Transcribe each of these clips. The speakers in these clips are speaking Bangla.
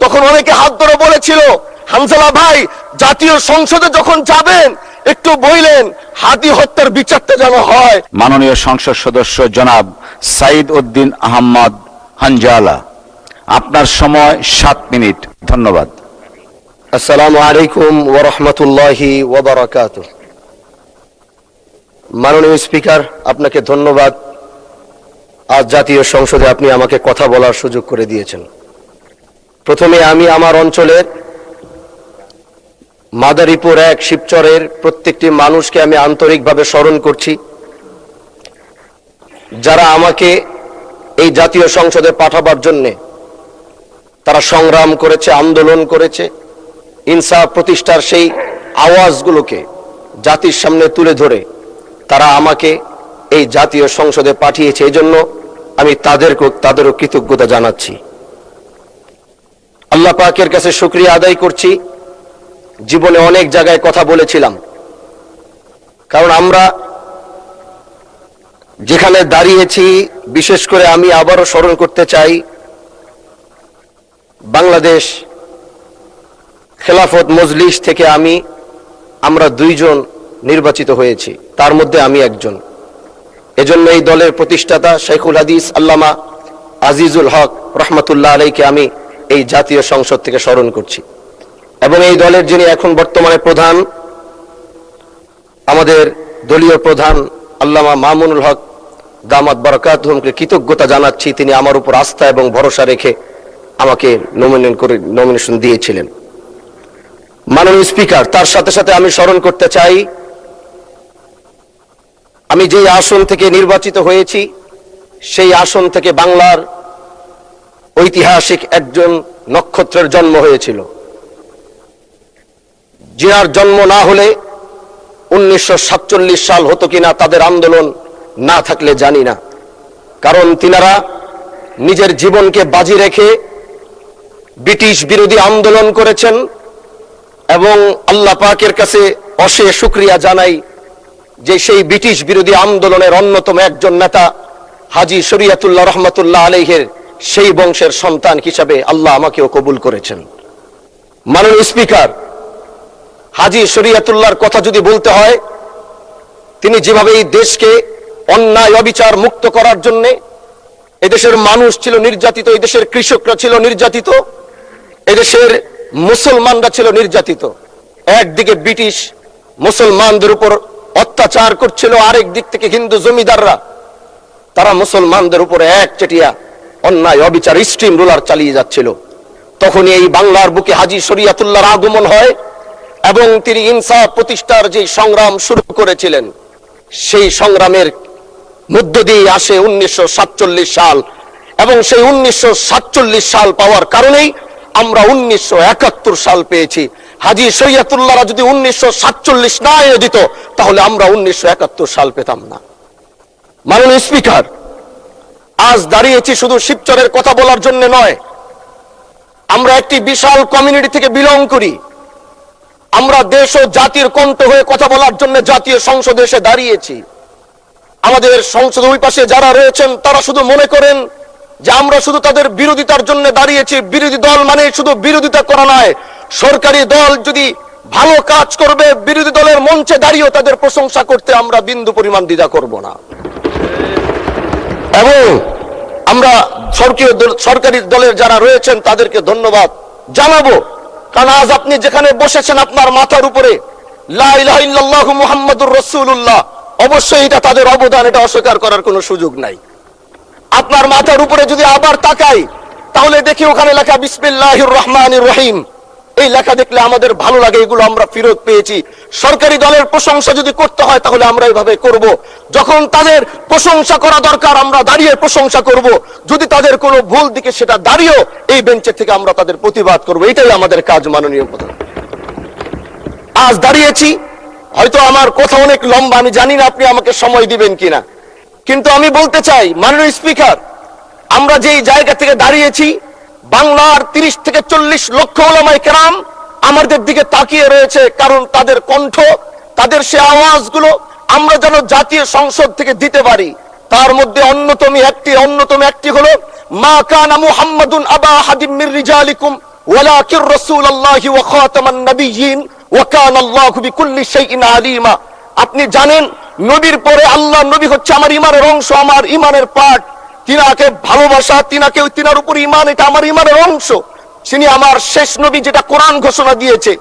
তখন অনেকে হাত ধরে বলেছিল, হানজালা ভাই জাতীয় সংসদে যখন যাবেন একটু বললেন হাদি হত্যার বিচারটা যেন হয়। মাননীয় সংসদ সদস্য জনাব সাইদ উদ্দিন আহমদ হানজালা, আপনার সময় 7 মিনিট। ধন্যবাদ। আসসালামু আলাইকুম ওয়া রাহমাতুল্লাহি ওয়া বারাকাতুহু। মাননীয় স্পিকার, আপনাকে ধন্যবাদ। আজ জাতীয় সংসদে আপনি আমাকে কথা বলার সুযোগ করে দিয়েছেন। প্রথমে আমি আমার অঞ্চলের মাদারীপুর 1 শিবচরের প্রত্যেকটি মানুষকে আমি আন্তরিকভাবে স্মরণ করছি, যারা আমাকে এই জাতীয় সংসদে পাঠাবার জন্য তারা সংগ্রাম করেছে, আন্দোলন করেছে, ইনসাফ প্রতিষ্ঠার সেই আওয়াজগুলোকে জাতির সামনে তুলে ধরে তারা আমাকে এই জাতীয় সংসদে পাঠিয়েছে। এই জন্য আমি তাদেরও কৃতজ্ঞতা জানাচ্ছি। আল্লাহ পাকের কাছে শুকরিয়া আদায় করছি। জীবনে অনেক জায়গায় কথা বলেছিলাম, কারণ আমরা যেখানে দাঁড়িয়েছি, বিশেষ করে আমি আবারও স্মরণ করতে চাই, বাংলাদেশ খেলাফত মজলিস থেকে আমরা 2 জন নির্বাচিত হয়েছি, তার মধ্যে আমি একজন। এজন্য এই দলের প্রতিষ্ঠাতা শেখুল হাদিস আল্লামা আজিজুল হক রহমাতুল্লাহ আলাইকে আমি এই জাতীয় সংসদ থেকে স্মরণ করছি, এবং এই দলের যিনি এখন বর্তমানে প্রধান, আমাদের দলীয় প্রধান আল্লামা মামুনুল হক দামাত বারাকাতুহুমকে কৃতজ্ঞতা জানাচ্ছি। তিনি আমার উপর আস্থা এবং ভরসা রেখে আমাকে নমিনেশন দিয়েছিলেন। মাননীয় স্পিকার, তার সাথে সাথে আমি স্মরণ করতে চাই, আমি যেই আসন থেকে নির্বাচিত হয়েছি সেই আসন থেকে বাংলার ঐতিহাসিক একজন নক্ষত্রের জন্ম হয়েছিল, যার জন্ম না হলে 1947 সাল হতো কিনা, তাদের আন্দোলন না থাকলে জানি না। কারণ তিনারা নিজের জীবনকে বাজি রেখে ব্রিটিশ বিরোধী আন্দোলন করেছেন, এবং আল্লাহ পাকের কাছে অশেষ শুকরিয়া জানাই যে সেই ব্রিটিশ বিরোধী আন্দোলনের অন্যতম একজন নেতা হাজী শরীয়তুল্লাহ রহমাতুল্লাহ আলাইহির সেই বংশের সন্তান হিসাবে আল্লাহ আমাকেও কবুল করেছেন। মাননীয় স্পিকার, হাজী শরীয়তুল্লাহর কথা যদি বলতে হয়, তিনি যেভাবে এই দেশকে অন্যায় অবিচার মুক্ত করার জন্য, এদেশের মানুষ ছিল নির্যাতিত, এদেশের কৃষকরা ছিল নির্যাতিত, এদেশের মুসলমানরা ছিল নির্যাতিত। একদিকে ব্রিটিশ মুসলমানদের উপর অত্যাচার করছিল, আরেক দিক থেকে হিন্দু জমিদাররা তারা মুসলমানদের উপরে একচেটিয়া অন্যায় অবিচার স্ট্রিম রুলার চালিয়ে যাচ্ছিল। তখনই এই বাংলার বুকে হাজী শরীয়তুল্লাহর আগমন হয়, এবং তিনি ইনসাফ প্রতিষ্ঠার যে সংগ্রাম শুরু করেছিলেন, সেই সংগ্রামের মধ্য দিয়ে আসে 1947 সাল, এবং সেই 1947 সাল পাওয়ার কারণেই আমরা 1971 সাল পেয়েছি। হাজী শরীয়তুল্লাহরা যদি 1947 না এনে দিত, তাহলে আমরা 1971 সাল পেতাম না। মাননীয় স্পিকার, আজ দাঁড়িয়েছি শুধু শিবচরের কথা বলার জন্য নয়, আমরা একটি বিশাল কমিউনিটি থেকে বিলং করি। আমরা দেশ ও জাতির কণ্ঠ হয়ে কথা বলার জন্য জাতীয় সংসদে এসে দাঁড়িয়েছি। আমাদের সংসদ ওই পাশে যারা রয়েছেন তারা শুধু মনে করেন যে আমরা শুধু তাদের বিরোধিতার জন্য দাঁড়িয়েছি। বিরোধী দল মানে শুধু বিরোধিতা করা নয়, সরকারি দল যদি ভালো কাজ করবে, বিরোধী দলের মঞ্চে দাঁড়িয়েও তাদের প্রশংসা করতে আমরা বিন্দু পরিমাণ দ্বিধা করব না। এবং আমরা সরকারি দলের যারা রয়েছেন তাদেরকে ধন্যবাদ জানাবো, কারণ আজ আপনি যেখানে বসেছেন আপনার মাথার উপরে লা ইলাহা ইল্লাল্লাহু মুহাম্মাদুর রাসূলুল্লাহ, অবশ্যই এটা তাদের অবদান, এটা অস্বীকার করার কোনো সুযোগ নাই। আপনার মাথার উপরে যদি আবার তাকাই, তাহলে দেখি ওখানে লেখা বিসমিল্লাহির রহমানির রহিম। এই লেখা দেখলে আমাদের ভালো লাগে, এগুলো আমরা ফেরত পেয়েছি। সরকারি দলের প্রশংসা যদি করতে হয় তাহলে আমরা এইভাবে করব। যখন তাদের প্রশংসা করা দরকার আমরা দাঁড়িয়ে প্রশংসা করব, যদি তাদের কোনো ভুল দিকে সেটা দাঁড়িয়েও এই বেঞ্চের থেকে আমরা তাদের প্রতিবাদ করব। এটাই আমাদের কাজ। মাননীয় প্রধান, আজ দাঁড়িয়েছি, হয়তো আমার কথা অনেক লম্বা, আমি জানি না আপনি আমাকে সময় দিবেন কিনা, কিন্তু আমি বলতে চাই মাননীয় স্পিকার, আমরা যেই জায়গা থেকে দাঁড়িয়েছি, বাংলার 30 থেকে 40 লক্ষ উলামায়ে কেরাম আমাদের দিকে তাকিয়ে রয়েছে, কারণ তাদের কণ্ঠ, তাদের সে আওয়াজগুলো আমরা যেন জাতীয় সংসদ থেকে দিতে পারি। তার মধ্যে অন্যতম একটি হলো মা কানা মুহাম্মাদুন আবা আহাদিম মির রিজালিকুম ওয়ালাকিন রাসূলুল্লাহি ওয়া খাতামান নাবিয়্যিন ওয়া কানা আল্লাহু বিকুল্লি শাইইন আলিমা। আপনি জানেন নবীর পরে আল্লাহ নবী হচ্ছে আমার ইমানের অংশ, আমার ইমানের পার্ট। তিনাকে ভালোবাসা, তিনার উপর ইমান, এটা আমার ইমানের অংশ। তিনি আমার শেষ নবী, যেটা কোরআন ঘোষণা দিয়েছে।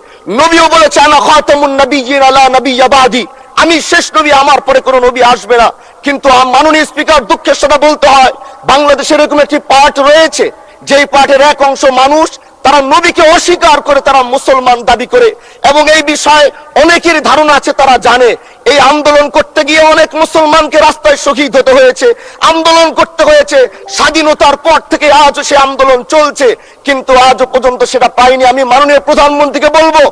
নবীও বলেছে আনা খাতামুন নাবিয়্যিন আলা নাবিয়্যা বাদি, আমি শেষ নবী, আমার পরে কোনো নবী আসবে না। কিন্তু মাননীয় স্পিকার, দুঃখের সাথে বলতে হয়, বাংলাদেশের এরকম একটি পার্ট রয়েছে, যেই পার্টের এক অংশ মানুষ, তারা নবীকে অস্বীকার করে, তারা মুসলমান দাবি করে। এবং এই বিষয়ে অনেকের ধারণা আছে, তারা জানে এই আন্দোলন করতে গিয়ে অনেক মুসলমানকে রাস্তায় শহীদ হতে হয়েছে, আন্দোলন করতে হয়েছে। স্বাধীনতার পর থেকে আজও সে আন্দোলন চলছে, কিন্তু আজও পর্যন্ত সেটা পাইনি। আমি মাননীয় প্রধানমন্ত্রীকে বলবো,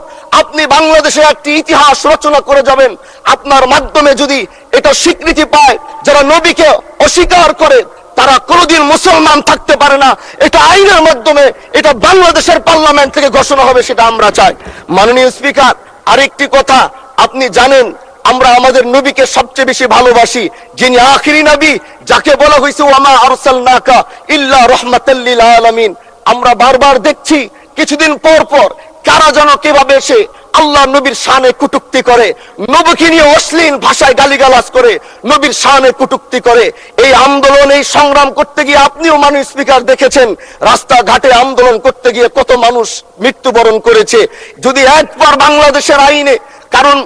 আপনি বাংলাদেশে একটি ইতিহাস রচনা করে যাবেন। আপনার মাধ্যমে যদি এটা স্বীকৃতি পায়, যারা নবীকে অস্বীকার করে তারা কোনোদিন মুসলমান থাকতে পারে না, এটা আইনের মাধ্যমে, এটা বাংলাদেশের পার্লামেন্ট থেকে ঘোষণা হবে, সেটা আমরা চাই। মাননীয় স্পিকার, আরেকটি কথা, আপনি জানেন আমরা আমাদের নবীকে সবচেয়ে বেশি ভালোবাসি, যিনি আখিরি নবী, যাকে বলা হয়েছে ওয়ামা আরসালনাকা ইল্লা রাহমাতাল লিল আলামিন। আমরা বারবার দেখছি কিছুদিন পর পর কারা যেন কিভাবে এসে আল্লাহ নবীর শানে কটূক্তি করে, নবীকে নিয়ে অশ্লীল ভাষায় গালিগালাজ করে, নবীর শানে কটূক্তি করে। এই আন্দোলন, এই সংগ্রাম করতে গিয়ে আপনিও মাননীয় স্পিকার দেখেছেন, রাস্তাঘাটে আন্দোলন করতে গিয়ে কত মানুষ মৃত্যুবরণ করেছে। যদি একবার বাংলাদেশের আইনে, কারণ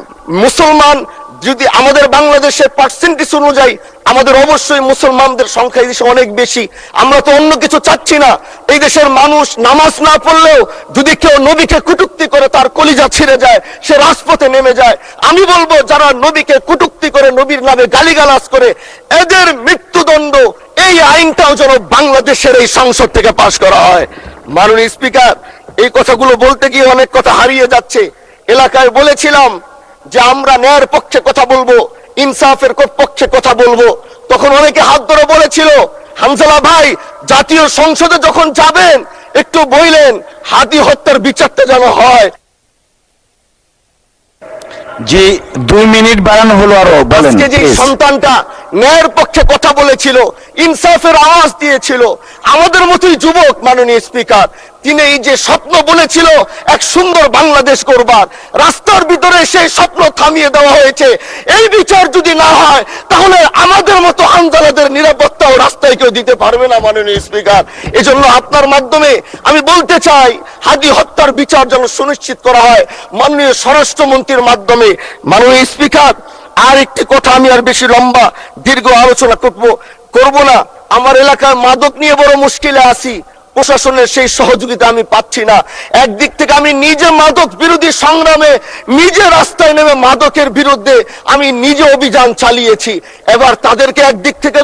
মুসলমান যদি আমাদের বাংলাদেশের পার্সেন্টেজ অনুযায়ী আমাদের অবশ্যই মুসলমানদের সংখ্যা এই দেশে অনেক বেশি। আমরা তো অন্য কিছু চাচ্ছি না। এই দেশের মানুষ নামাজ না পড়লেও যদি কেউ নবীকে কটূক্তি করে, তার কলিজা ছিঁড়ে যায়, সে রাজপথে নেমে যায়। আমি বলবো, যারা নবীকে কটূক্তি করে, নবীর নামে গালিগালাজ করে, এদের মৃত্যুদণ্ড, এই আইনটাও যেন বাংলাদেশের এই সংসদ থেকে পাশ করা হয়। মাননীয় স্পিকার, এই কথাগুলো বলতে গিয়ে অনেক কথা হারিয়ে যাচ্ছে। এলাকায় বলেছিলাম যে আমরা ন্যায়ের পক্ষে কথা বলবো, ইনসাফের পক্ষে কথা বলবো। তখন অনেকে হাত ধরে বলেছিল, হামজালা ভাই, জাতীয় সংসদে যখন যাবেন একটু বললেন হাদি হত্যার বিচারটা যেন হয়। জি, 2 মিনিট বাড়ানো হলো, আরো বলেন। আজকে যে সন্তানটা ন্যায়ের পক্ষে কথা বলেছিল, ইনসাফের আওয়াজ দিয়েছিল, আমাদের মতোই যুবক, মাননীয় স্পিকার, তিনি এই যে স্বপ্ন বলেছিল এক সুন্দর বাংলাদেশ করবার, রাস্তার ভিতরে সেই স্বপ্ন থামিয়ে দেওয়া হয়েছে। এই বিচার যদি না হয়, তাহলে আমাদের মতো হামজালাদের নিরাপত্তাও রাস্তায় কেউ দিতে পারবে না, মাননীয় স্পিকার। এজন্য আপনার মাধ্যমে আমি বলতে চাই, হাদি হত্যার বিচার যেন সুনিশ্চিত করা হয় মাননীয় স্বরাষ্ট্রমন্ত্রীর মাধ্যমে। মাননীয় স্পিকার, আর একটি কথা, আমি আর বেশি লম্বা দীর্ঘ আলোচনা করব না। আমার এলাকার মাদক নিয়ে বড় মুশকিলে আছি, প্রশাসনের সেই সহযোগিতা আমি পাচ্ছি না। একদিক থেকে আমি নিজে মাদক বিরোধী সংগ্রামে নিজে রাস্তায় নেমে মাদকের বিরুদ্ধে আমি নিজে অভিযান চালিয়েছি। এবার তাদেরকে একদিক থেকে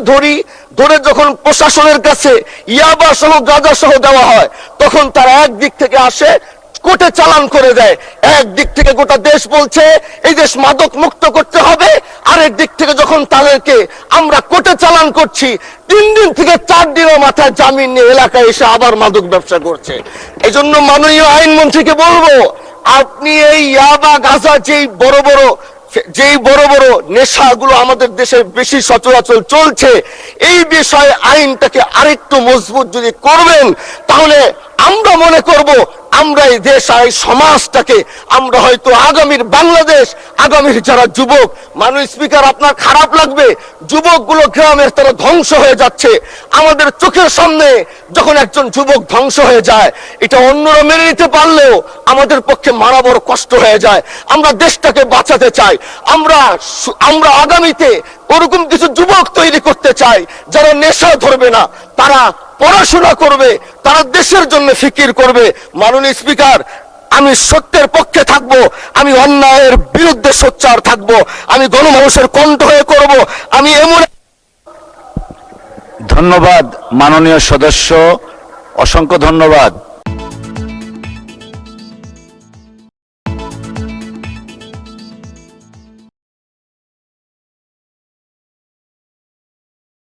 ধরে যখন প্রশাসনের কাছে ইয়াবা সহ গাঁজা সহ দেওয়া হয়, তখন তারা একদিক থেকে আসে, কোর্টে চালান করে দেয়। একদিক থেকে গোটা দেশ বলছে এই দেশ মাদক মুক্ত করতে হবে, আরেক দিক থেকে যখন তাদেরকে আমরা কোর্টে চালান করছি, 3 দিন থেকে 4 দিনের মাথায় জামিন নিয়ে এলাকায় এসে আবার মাদক ব্যবসা করছে। এই জন্য মাননীয় আইনমন্ত্রীকে বলবো, আপনি এই ইয়াবা গাঁজা যেই বড় বড় নেশাগুলো আমাদের দেশে বেশি সচরাচর চলছে, এই বিষয়ে আইনটাকে আরেকটু মজবুত যদি করবেন, তাহলে আমরা মনে করব আমরা এই দেশ, এই সমাজটাকে আমরা হয়তো আগামীর বাংলাদেশ, আগামীর যারা যুবক, মাননীয় স্পিকার, আপনার খারাপ লাগবে, যুবকগুলো গ্রামের তারা ধ্বংস হয়ে যাচ্ছে। আমাদের চোখের সামনে যখন একজন যুবক ধ্বংস হয়ে যায়, এটা অন্যরা মেনে নিতে পারলেও আমাদের পক্ষে মারা বড় কষ্ট হয়ে যায়। আমরা দেশটাকে বাঁচাতে চাই, আমরা আগামীতে ওরকম কিছু যুবক তৈরি করতে চাই, যারা নেশা ধরবে না, তারা পড়াশোনা করবে, তারা দেশের জন্য ফিকির করবে। মাননীয় স্পিকার, আমি সত্যের পক্ষে থাকবো, আমি অন্যায়ের বিরুদ্ধে সোচ্চার থাকবো, আমি গণমানুষের কণ্ঠ হয়ে করব। আমি এমন। ধন্যবাদ মাননীয় সদস্য, অসংখ্য ধন্যবাদ।